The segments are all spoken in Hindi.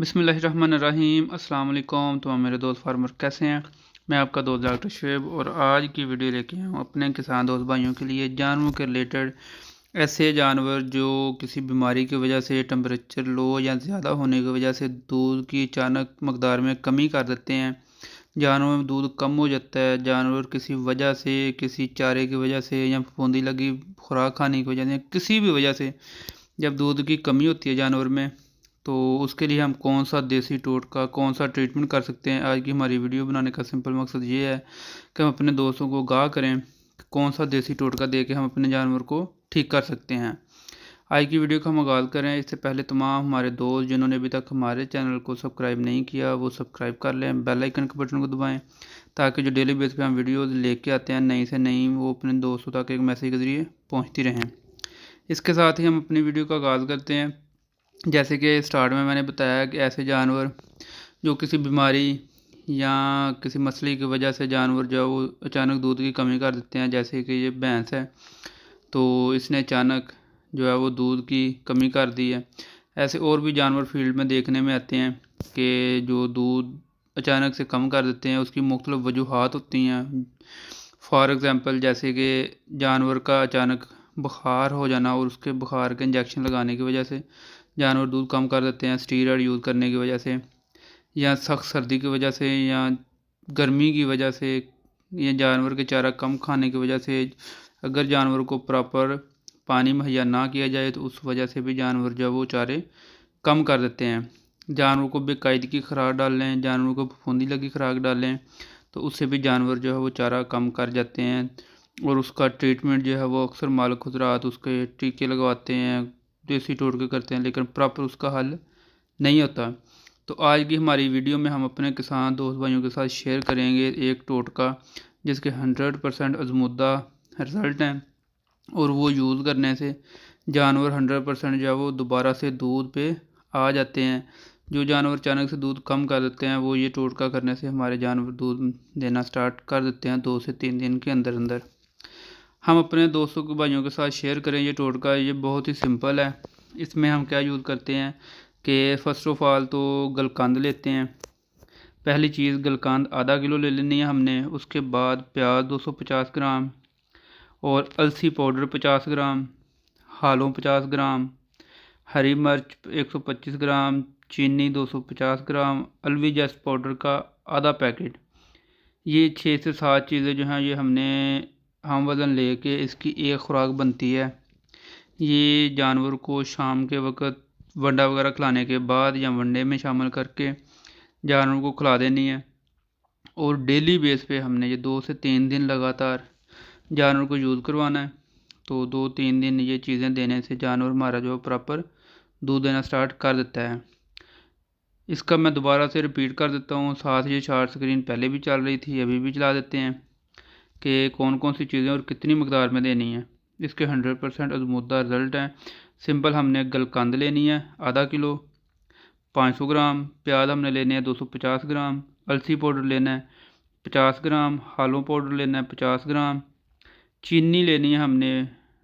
बिस्मिल्लाहिर्रहमानिर्रहीम। अस्सलाम वालेकुम। तो मेरे दोस्त फार्मर कैसे हैं? मैं आपका दोस्त डॉक्टर शुएब और आज की वीडियो लेके आया हूँ अपने किसान दोस्त भाइयों के लिए जानवरों के रिलेटेड। ऐसे जानवर जो किसी बीमारी की वजह से, टेम्परेचर लो या ज़्यादा होने की वजह से दूध की अचानक मकदार में कमी कर देते हैं। जानवरों में दूध कम हो जाता है। जानवर किसी वजह से, किसी चारे की वजह से या फफूंदी लगी खुराक खाने की वजह से, किसी भी वजह से जब दूध की कमी होती है जानवर में, तो उसके लिए हम कौन सा देसी टोटका, कौन सा ट्रीटमेंट कर सकते हैं। आज की हमारी वीडियो बनाने का सिंपल मकसद ये है कि हम अपने दोस्तों को आगाह करें कि कौन सा देसी टोटका दे के हम अपने जानवर को ठीक कर सकते हैं। आज की वीडियो का हम आगाज़ करें इससे पहले तमाम हमारे दोस्त जिन्होंने अभी तक हमारे चैनल को सब्सक्राइब नहीं किया वो सब्सक्राइब कर लें, बेल आइकन के बटन को दबाएं ताकि जो डेली बेस पे हम वीडियो लेके आते हैं नई से नई, वो अपने दोस्तों तक एक मैसेज के ज़रिए पहुँचती रहें। इसके साथ ही हम अपनी वीडियो का आगाज़ करते हैं। जैसे कि स्टार्ट में मैंने बताया कि ऐसे जानवर जो किसी बीमारी या किसी मसले की वजह से जानवर जो है वो अचानक दूध की कमी कर देते हैं। जैसे कि ये भैंस है, तो इसने अचानक जो है वो दूध की कमी कर दी है। ऐसे और भी जानवर फील्ड में देखने में आते हैं कि जो दूध अचानक से कम कर देते हैं। उसकी मुख्तलिफ वजूहात होती हैं। फॉर एग्ज़ाम्पल जैसे कि जानवर का अचानक बुखार हो जाना और उसके बुखार के इंजेक्शन लगाने की वजह से जानवर दूध कम कर देते हैं, स्टीरॉयड यूज़ करने की वजह से, या सख्त सर्दी की वजह से, या गर्मी की वजह से, या जानवर के चारा कम खाने की वजह से। अगर जानवर को प्रॉपर पानी मुहैया ना किया जाए तो उस वजह से भी जानवर जो है वो चारे कम कर देते हैं। जानवर को बेकायदगी की खुराक डाल लें, जानवर को फफूंदी लगी खुराक डालें तो उससे भी जानवर जो है वो चारा कम कर जाते हैं। और उसका ट्रीटमेंट जो है वो अक्सर मालिक खुदरात उसके टीके लगवाते हैं, देसी टोटके करते हैं, लेकिन प्रॉपर उसका हल नहीं होता। तो आज की हमारी वीडियो में हम अपने किसान दोस्त भाइयों के साथ शेयर करेंगे एक टोटका जिसके 100% आजमूदा रिज़ल्ट हैं और वो यूज़ करने से जानवर 100% जो है वो दोबारा से दूध पे आ जाते हैं। जो जानवर अचानक से दूध कम कर देते हैं वो ये टोटका करने से हमारे जानवर दूध देना स्टार्ट कर देते हैं 2 से 3 दिन के अंदर अंदर। हम अपने दोस्तों के भाइयों के साथ शेयर करें ये टोटका। ये बहुत ही सिंपल है। इसमें हम क्या यूज़ करते हैं कि फ़र्स्ट ऑफ़ ऑल तो गलकंद लेते हैं। पहली चीज़ गलकंद आधा किलो ले लेनी है हमने। उसके बाद प्याज 250 ग्राम और अलसी पाउडर 50 ग्राम, हालों 50 ग्राम, हरी मिर्च 125 ग्राम, चीनी 250 ग्राम, अलवी जेस्ट पाउडर का आधा पैकेट। ये 6 से 7 चीज़ें जो हैं ये हम वज़न लेके इसकी एक खुराक बनती है। ये जानवर को शाम के वक़्त वंडा वगैरह खिलाने के बाद या वनडे में शामिल करके जानवर को खिला देनी है। और डेली बेस पे हमने ये 2 से 3 दिन लगातार जानवर को यूज़ करवाना है। तो 2-3 दिन ये चीज़ें देने से जानवर हमारा जो प्रॉपर दूध देना स्टार्ट कर देता है। इसका मैं दोबारा से रिपीट कर देता हूँ। साथ ये शार्ट स्क्रीन पहले भी चल रही थी, अभी भी चला देते हैं कि कौन कौन सी चीज़ें और कितनी मकदार में देनी है। इसके 100% आजमूदा रिज़ल्ट हैं। सिंपल हमने गलकंद लेनी है आधा किलो, 500 ग्राम, प्याज हमने लेने हैं 250 ग्राम, अलसी पाउडर लेना है 50 ग्राम, हालों पाउडर लेना है 50 ग्राम, चीनी लेनी है हमने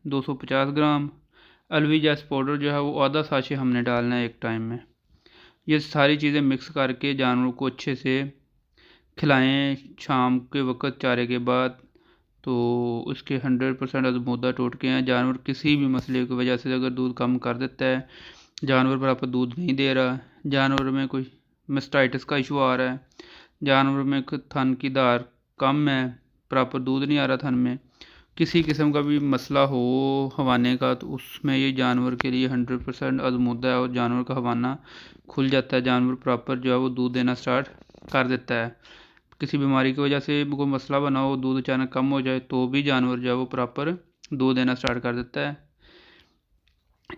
250 ग्राम, अलवी जैस पाउडर जो है वो आधा साशे हमने डालना है एक टाइम में। ये सारी चीज़ें मिक्स करके जानवरों को अच्छे से खिलाएं शाम के वक़्त चारे के बाद। तो उसके 100% आजमूदा टोटके हैं। जानवर किसी भी मसले की वजह से अगर दूध कम कर देता है, जानवर बराबर दूध नहीं दे रहा, जानवर में कोई मास्टाइटिस का इशू आ रहा है, जानवर में थन की धार कम है, प्रॉपर दूध नहीं आ रहा थन में, किसी किस्म का भी मसला हो हवाने का, तो उसमें ये जानवर के लिए 100% आजमूदा है और जानवर का हवाना खुल जाता है। जानवर प्रॉपर जो है वो दूध देना स्टार्ट कर देता है। किसी बीमारी की वजह से कोई मसला बना हो, दूध अचानक कम हो जाए, तो भी जानवर जो है वो प्रॉपर दूध देना स्टार्ट कर देता है।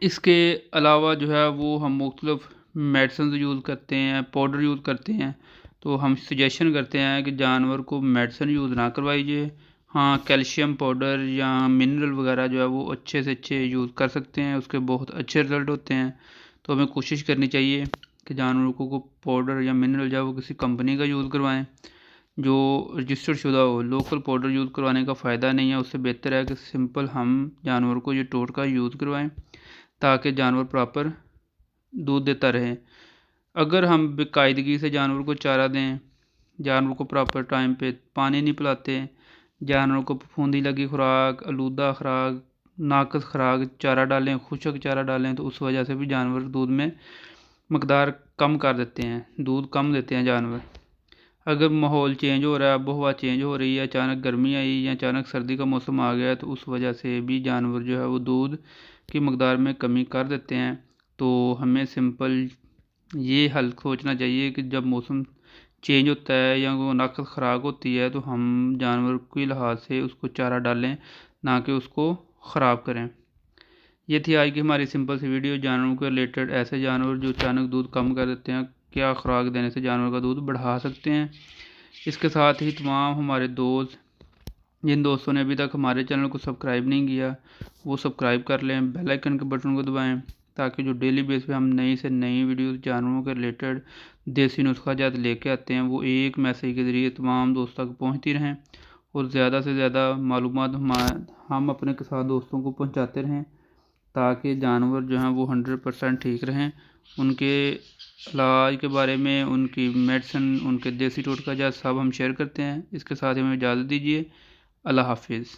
इसके अलावा जो है वो हम मुख्तलिफ मेडिसिन यूज़ करते हैं, पाउडर यूज़ करते हैं। तो हम सजेशन करते हैं कि जानवर को मेडिसिन यूज़ ना करवाइए। हाँ, कैल्शियम पाउडर या मिनरल वगैरह जो है वो अच्छे से अच्छे यूज़ कर सकते हैं, उसके बहुत अच्छे रिज़ल्ट होते हैं। तो हमें कोशिश करनी चाहिए कि जानवरों को पाउडर या मिनरल जो है वो किसी कंपनी का यूज़ करवाएं जो रजिस्टर्ड शुदा हो। लोकल पाउडर यूज़ करवाने का फ़ायदा नहीं है। उससे बेहतर है कि सिंपल हम जानवर को ये टोटका यूज़ करवाएं ताकि जानवर प्रॉपर दूध देता रहे। अगर हम बेकायदगी से जानवर को चारा दें, जानवर को प्रॉपर टाइम पे पानी नहीं पिलाते, जानवरों को फफूंदी लगी खुराक, आलूदा खुराक, नाकस खुराक चारा डालें, खुशक चारा डालें, तो उस वजह से भी जानवर दूध में मकदार कम कर देते हैं, दूध कम देते हैं जानवर। अगर माहौल चेंज हो रहा है, आबो हवा चेंज हो रही है, अचानक गर्मी आई या अचानक सर्दी का मौसम आ गया, तो उस वजह से भी जानवर जो है वो दूध की मकदार में कमी कर देते हैं। तो हमें सिंपल ये हल सोचना चाहिए कि जब मौसम चेंज होता है या वो नकल ख़राब होती है, तो हम जानवर के लिहाज से उसको चारा डालें, ना कि उसको ख़राब करें। ये थी आज की हमारी सिंपल सी वीडियो जानवरों के रिलेटेड। ऐसे जानवर जो अचानक दूध कम कर देते हैं, क्या खुराक देने से जानवर का दूध बढ़ा सकते हैं। इसके साथ ही तमाम हमारे दोस्त, जिन दोस्तों ने अभी तक हमारे चैनल को सब्सक्राइब नहीं किया, वो सब्सक्राइब कर लें, बेल आइकन के बटन को दबाएं, ताकि जो डेली बेस पे हम नई से नई वीडियो जानवरों के रिलेटेड देसी नुस्खा जात लेके आते हैं, वो एक मैसेज के ज़रिए तमाम दोस्तों तक पहुँचती रहें और ज़्यादा से ज़्यादा मालूमात हम अपने के साथ दोस्तों को पहुँचाते रहें, ताकि जानवर जो हैं वो 100% ठीक रहें। उनके इलाज के बारे में, उनकी मेडिसिन, उनके देसी टोटका जात सब हम शेयर करते हैं। इसके साथ ही हमें इजाज़त दीजिए। अल्लाह हाफिज़।